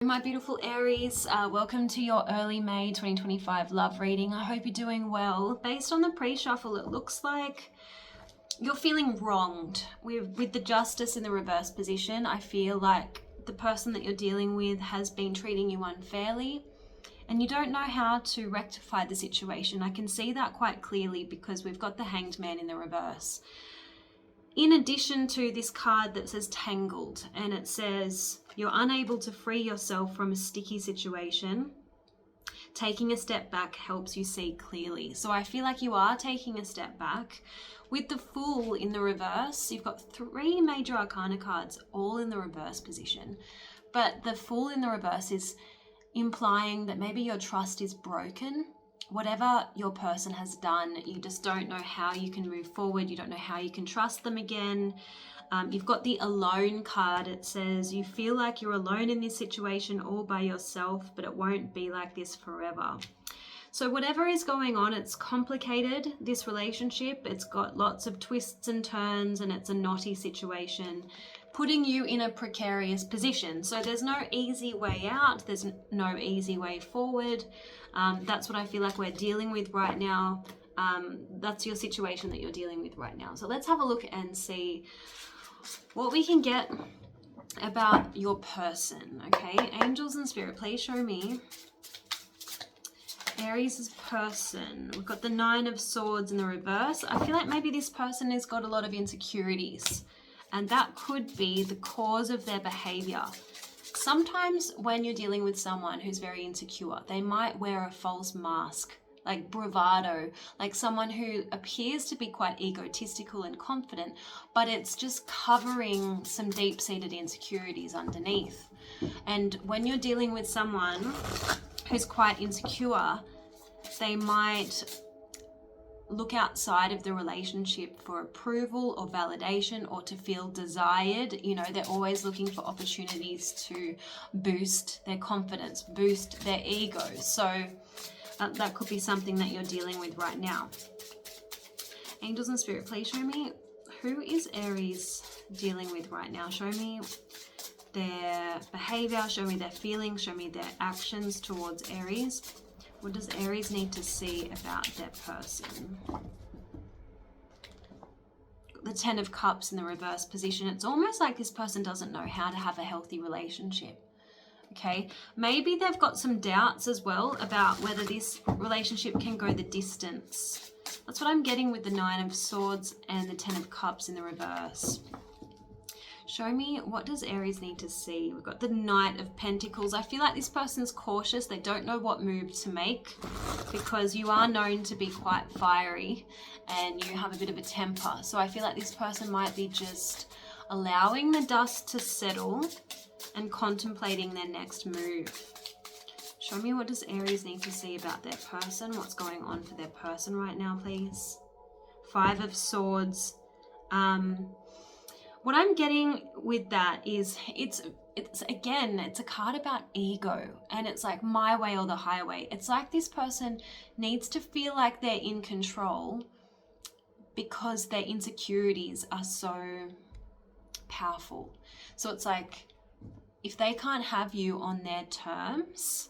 My beautiful Aries, welcome to your early May 2025 love reading. I hope you're doing well. Based on the pre-shuffle, it looks like you're feeling wronged. With the Justice in the reverse position, I feel like the person that you're dealing with has been treating you unfairly and you don't know how to rectify the situation. I can see that quite clearly because we've got the Hanged Man in the reverse. In addition to this card that says Tangled, and it says you're unable to free yourself from a sticky situation. Taking a step back helps you see clearly. So I feel like you are taking a step back. With the Fool in the reverse, you've got 3 major arcana cards all in the reverse position. But the Fool in the reverse is implying that maybe your trust is broken. Whatever your person has done, you just don't know how you can move forward. You don't know how you can trust them again. You've got the Alone card. It says you feel like you're alone in this situation all by yourself, but it won't be like this forever. So whatever is going on, it's complicated, this relationship. It's got lots of twists and turns and it's a knotty situation, putting you in a precarious position. So there's no easy way out. There's no easy way forward. That's what I feel like we're dealing with right now. That's your situation that you're dealing with right now. So let's have a look and see what we can get about your person. Okay, angels and spirit, please show me Aries' person. We've got the 9 of Swords in the reverse. I feel like maybe this person has got a lot of insecurities, and that could be the cause of their behavior. Sometimes when you're dealing with someone who's very insecure, they might wear a false mask, like bravado, like someone who appears to be quite egotistical and confident, but it's just covering some deep-seated insecurities underneath. And when you're dealing with someone who's quite insecure, they might look outside of the relationship for approval or validation or to feel desired. You know, they're always looking for opportunities to boost their confidence, boost their ego. So that could be something that you're dealing with right now. Angels and spirit, please show me who is Aries dealing with right now. Show me their behavior, show me their feelings, show me their actions towards Aries. What does Aries need to see about their person? The 10 of Cups in the reverse position. It's almost like this person doesn't know how to have a healthy relationship. Okay, maybe they've got some doubts as well about whether this relationship can go the distance. That's what I'm getting with the 9 of Swords and the 10 of Cups in the reverse. Show me, what does Aries need to see? We've got the Knight of Pentacles. I feel like this person's cautious. They don't know what move to make because you are known to be quite fiery and you have a bit of a temper. So I feel like this person might be just allowing the dust to settle and contemplating their next move. Show me, what does Aries need to see about their person? What's going on for their person right now, please? 5 of Swords. What I'm getting with that is it's a card about ego, and it's like my way or the highway. It's like this person needs to feel like they're in control because their insecurities are so powerful. So it's like if they can't have you on their terms,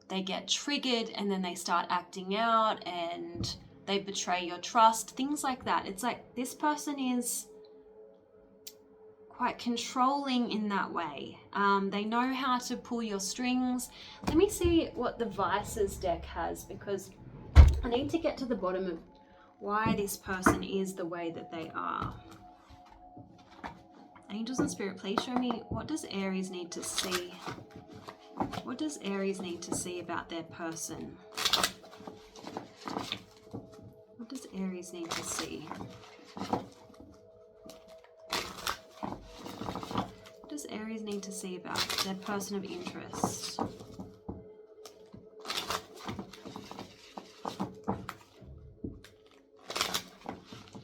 they get triggered and then they start acting out and they betray your trust, things like that. It's like this person is quite controlling in that way. They know how to pull your strings. Let me see what the Vices deck has, because I need to get to the bottom of why this person is the way that they are. Angels and spirit, please show me, what does Aries need to see? What does Aries need to see about their person? What does Aries need to see? What does Aries need to see about their person of interest?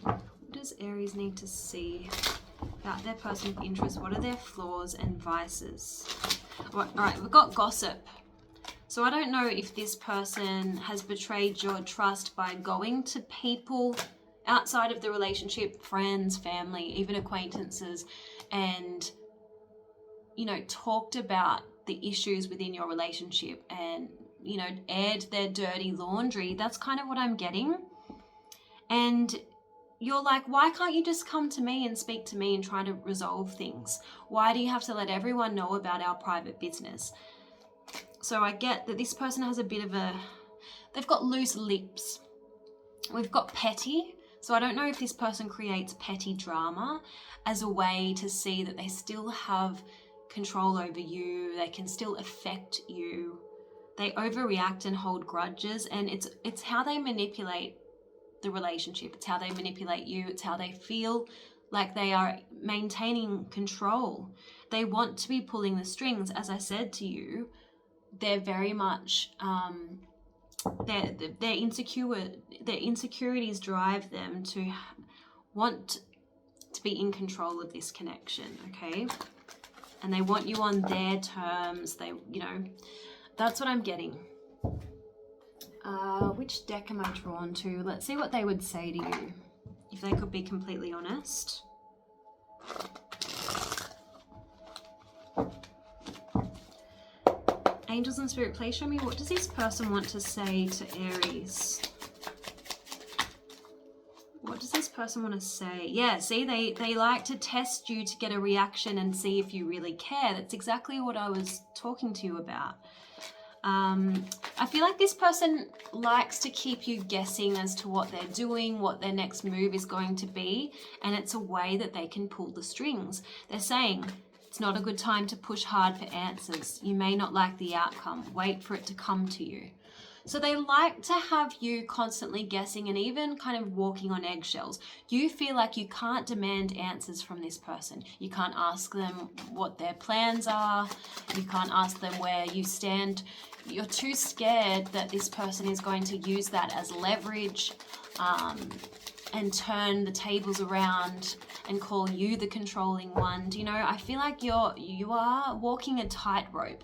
What does Aries need to see about their person of interest? What are their flaws and vices? All right, we've got Gossip. So I don't know if this person has betrayed your trust by going to people outside of the relationship, friends, family, even acquaintances, and, you know, talked about the issues within your relationship and, you know, aired their dirty laundry. That's kind of what I'm getting. And you're like, why can't you just come to me and speak to me and try to resolve things? Why do you have to let everyone know about our private business? So I get that this person has a bit of they've got loose lips. We've got petty. So I don't know if this person creates petty drama as a way to see that they still have control over you. They can still affect you. They overreact and hold grudges, and it's how they manipulate the relationship. It's how they manipulate you. It's how they feel like they are maintaining control. They want to be pulling the strings. As I said to you, they're very much their insecurities drive them to want to be in control of this connection, okay? And they want you on their terms. They, you know, that's what I'm getting. Which deck am I drawn to? Let's see what they would say to you if they could be completely honest. Angels and Spirit, please show me, what does this person want to say to Aries? What does this person want to say? Yeah, see, they like to test you to get a reaction and see if you really care. That's exactly what I was talking to you about. I feel like this person likes to keep you guessing as to what they're doing, what their next move is going to be, and it's a way that they can pull the strings. They're saying, it's not a good time to push hard for answers. You may not like the outcome. Wait for it to come to you. So they like to have you constantly guessing and even kind of walking on eggshells. You feel like you can't demand answers from this person. You can't ask them what their plans are. You can't ask them where you stand. You're too scared that this person is going to use that as leverage and turn the tables around and call you the controlling one. Do you know, I feel like you are walking a tightrope.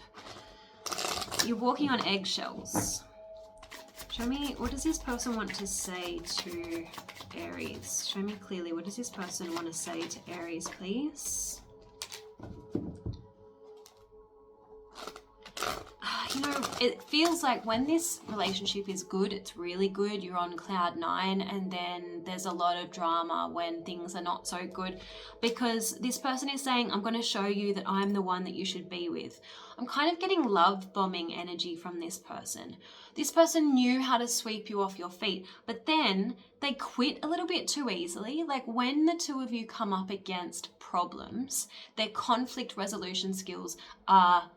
You're walking on eggshells. Show me, what does this person want to say to Aries? Show me clearly, what does this person want to say to Aries, please? You know, it feels like when this relationship is good, it's really good. You're on cloud 9, and then there's a lot of drama when things are not so good, because this person is saying, I'm going to show you that I'm the one that you should be with. I'm kind of getting love bombing energy from this person. This person knew how to sweep you off your feet, but then they quit a little bit too easily. Like when the two of you come up against problems, their conflict resolution skills are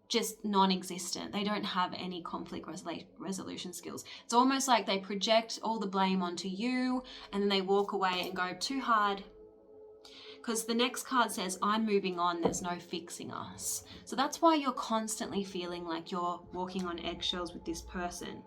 just non-existent. They don't have any conflict resolution skills. It's almost like they project all the blame onto you and then they walk away and go, too hard. Because the next card says, I'm moving on, there's no fixing us. So that's why you're constantly feeling like you're walking on eggshells with this person.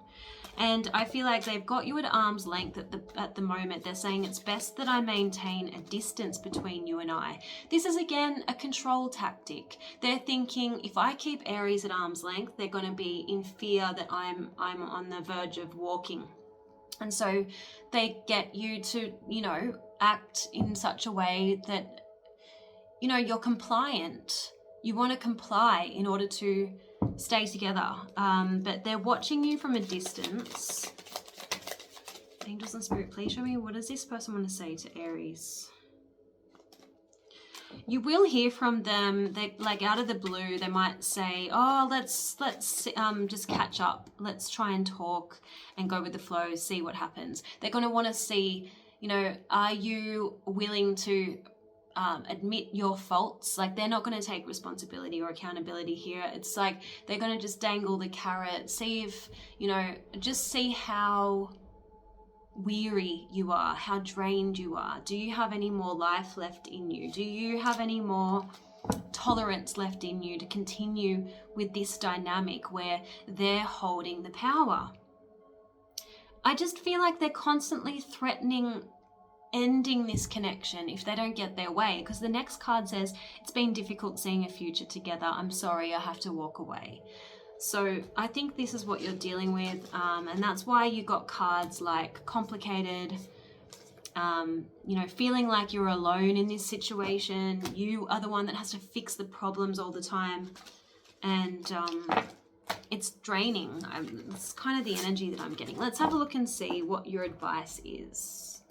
And I feel like they've got you at arm's length at the moment. They're saying it's best that I maintain a distance between you and I. This is, again, a control tactic. They're thinking, if I keep Aries at arm's length, they're going to be in fear that I'm on the verge of walking. And so they get you to, you know, act in such a way that, you know, you're compliant. You want to comply in order to stay together. But they're watching you from a distance. Angels and Spirit, please show me, what does this person want to say to Aries? You will hear from them. They, like, out of the blue, they might say, oh, let's just catch up. Let's try and talk and go with the flow, see what happens. They're going to want to see, you know, are you willing to admit your faults? Like, they're not going to take responsibility or accountability here. It's like they're going to just dangle the carrot, see if, you know, just see how weary you are, how drained you are. Do you have any more life left in you? Do you have any more tolerance left in you to continue with this dynamic where they're holding the power? I just feel like they're constantly threatening ending this connection if they don't get their way, because the next card says, it's been difficult seeing a future together. I'm sorry, I have to walk away. So I think this is what you're dealing with, and that's why you got cards like complicated, you know, feeling like you're alone in this situation. You are the one that has to fix the problems all the time, and it's draining. It's kind of the energy that I'm getting. Let's have a look and see what your advice is.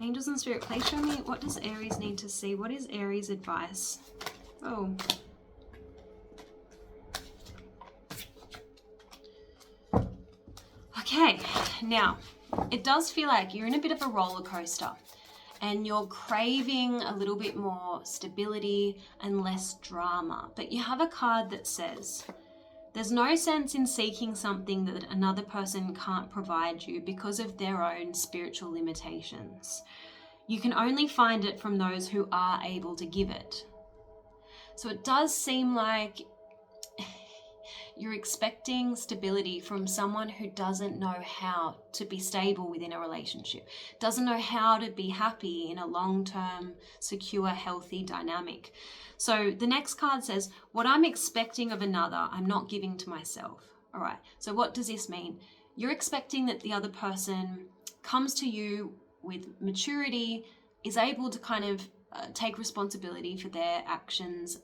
Angels and Spirit, please show me, what does Aries need to see? What is Aries' advice? Oh. Okay, now, it does feel like you're in a bit of a roller coaster and you're craving a little bit more stability and less drama. But you have a card that says, there's no sense in seeking something that another person can't provide you because of their own spiritual limitations. You can only find it from those who are able to give it. So it does seem like you're expecting stability from someone who doesn't know how to be stable within a relationship, doesn't know how to be happy in a long-term, secure, healthy dynamic. So the next card says, what I'm expecting of another, I'm not giving to myself. All right, so what does this mean? You're expecting that the other person comes to you with maturity, is able to kind of take responsibility for their actions.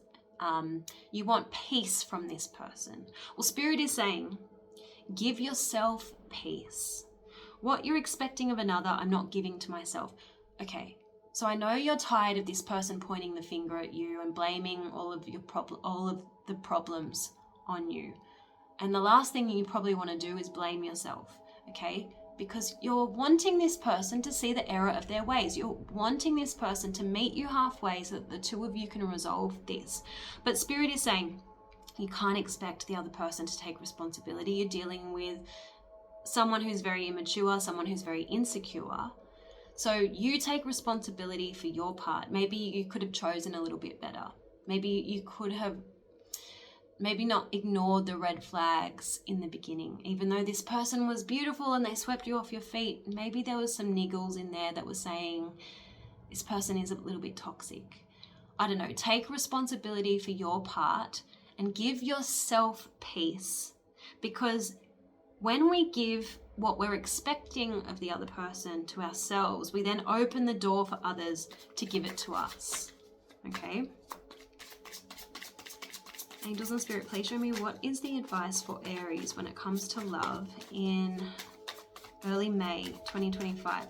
You want peace from this person. Well, Spirit is saying, give yourself peace. What you're expecting of another, I'm not giving to myself. Okay, so I know you're tired of this person pointing the finger at you and blaming all of the problems on you. And the last thing you probably want to do is blame yourself, okay? Because you're wanting this person to see the error of their ways. You're wanting this person to meet you halfway so that the two of you can resolve this. But Spirit is saying, you can't expect the other person to take responsibility. You're dealing with someone who's very immature, someone who's very insecure. So you take responsibility for your part. Maybe you could have chosen a little bit better. Maybe you could have not ignored the red flags in the beginning. Even though this person was beautiful and they swept you off your feet, maybe there was some niggles in there that were saying, this person is a little bit toxic. I don't know, take responsibility for your part and give yourself peace. Because when we give what we're expecting of the other person to ourselves, we then open the door for others to give it to us. Okay? Angels and Spirit, please show me, what is the advice for Aries when it comes to love in early May 2025?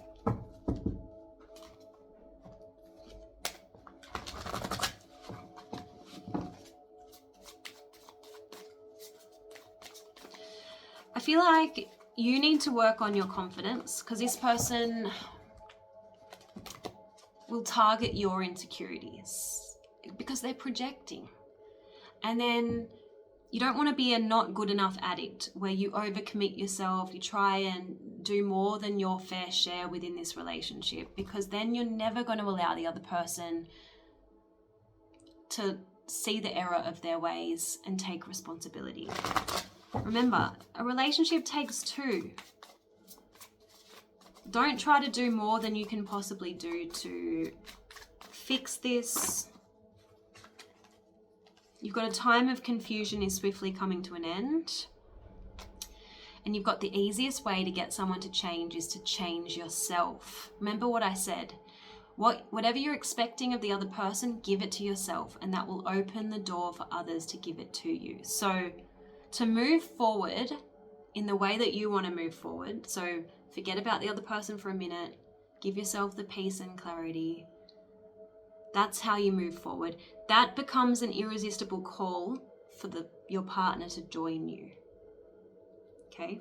I feel like you need to work on your confidence because this person will target your insecurities because they're projecting. And then you don't want to be a not good enough addict where you overcommit yourself, you try and do more than your fair share within this relationship, because then you're never going to allow the other person to see the error of their ways and take responsibility. Remember, a relationship takes two. Don't try to do more than you can possibly do to fix this. You've got a time of confusion is swiftly coming to an end. And you've got the easiest way to get someone to change is to change yourself. Remember what I said. Whatever you're expecting of the other person, give it to yourself, and that will open the door for others to give it to you. So to move forward in the way that you want to move forward, so forget about the other person for a minute, give yourself the peace and clarity. That's how you move forward. That becomes an irresistible call for your partner to join you. Okay?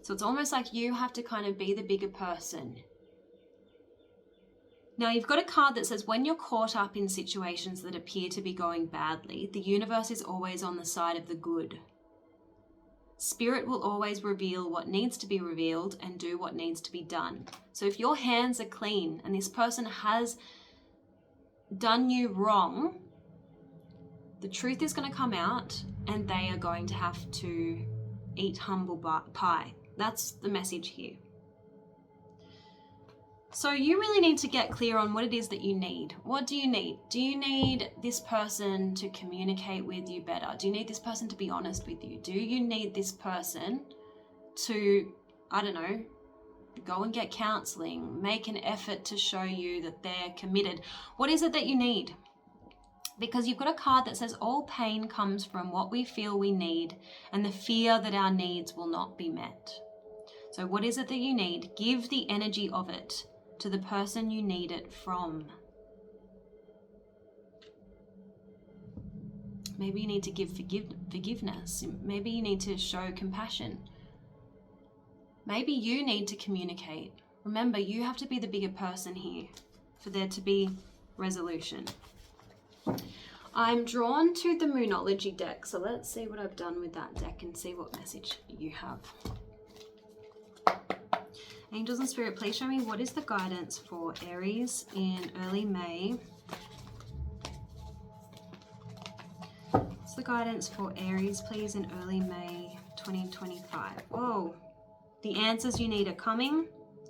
So it's almost like you have to kind of be the bigger person. Now you've got a card that says, when you're caught up in situations that appear to be going badly, the universe is always on the side of the good. Spirit will always reveal what needs to be revealed and do what needs to be done. So if your hands are clean and this person has done you wrong, the truth is going to come out and they are going to have to eat humble pie. That's the message here. So you really need to get clear on what it is that you need. What do you need? Do you need this person to communicate with you better? Do you need this person to be honest with you? Do you need this person to, I don't know, go and get counseling, make an effort to show you that they're committed? What is it that you need? because you've got a card that says all pain comes from what we feel we need and the fear that our needs will not be met. So what is it that you need? Give the energy of it to the person you need it from. Maybe you need to give forgiveness. Maybe you need to show compassion. Maybe you need to communicate. Remember, you have to be the bigger person here for there to be resolution. I'm drawn to the Moonology deck, so let's see what I've done with that deck and see what message you have. Angels and Spirit, please show me what is the guidance for Aries in early May. What's the guidance for Aries, please, in early May 2025? Oh, the answers you need are coming.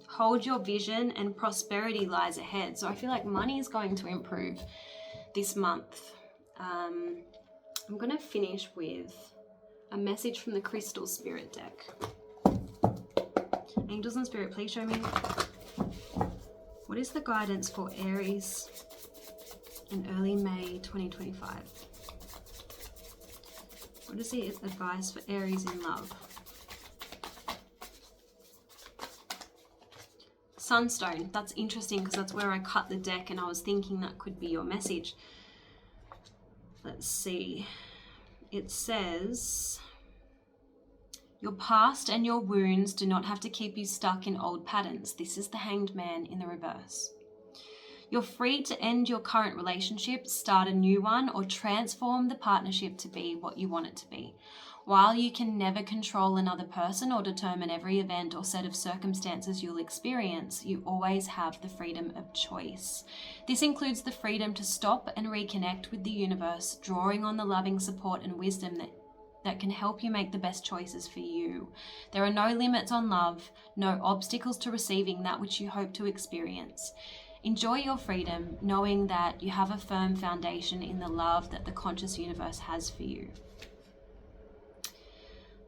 Hold your vision and prosperity lies ahead. So I feel like money is going to improve this month. I'm going to finish with a message from the Crystal Spirit deck. Angels and Spirit, please show me what is the guidance for Aries in early May 2025? What is the advice for Aries in love? Sunstone. That's interesting because that's where I cut the deck and I was thinking that could be your message. Let's see. It says, your past and your wounds do not have to keep you stuck in old patterns. This is the Hanged Man in the reverse. You're free to end your current relationship, start a new one, or transform the partnership to be what you want it to be. While you can never control another person or determine every event or set of circumstances you'll experience, you always have the freedom of choice. This includes the freedom to stop and reconnect with the universe, drawing on the loving support and wisdom that can help you make the best choices for you. There are no limits on love, no obstacles to receiving that which you hope to experience. Enjoy your freedom, knowing that you have a firm foundation in the love that the conscious universe has for you.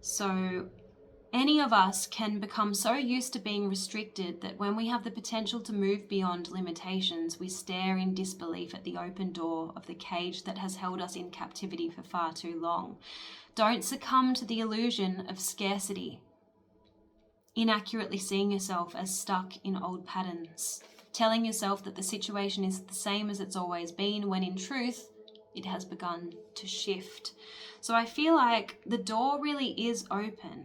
So any of us can become so used to being restricted that when we have the potential to move beyond limitations, we stare in disbelief at the open door of the cage that has held us in captivity for far too long. Don't succumb to the illusion of scarcity, inaccurately seeing yourself as stuck in old patterns, telling yourself that the situation is the same as it's always been, when in truth, it has begun to shift. So I feel like the door really is open.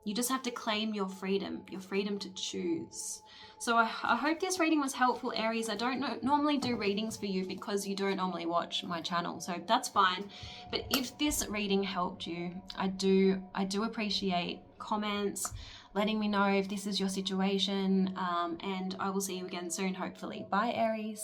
You just have to claim your freedom to choose. So I hope this reading was helpful, Aries. I don't normally do readings for you because you don't normally watch my channel, so that's fine. But if this reading helped you, I do appreciate comments, letting me know if this is your situation, and I will see you again soon, hopefully. Bye, Aries.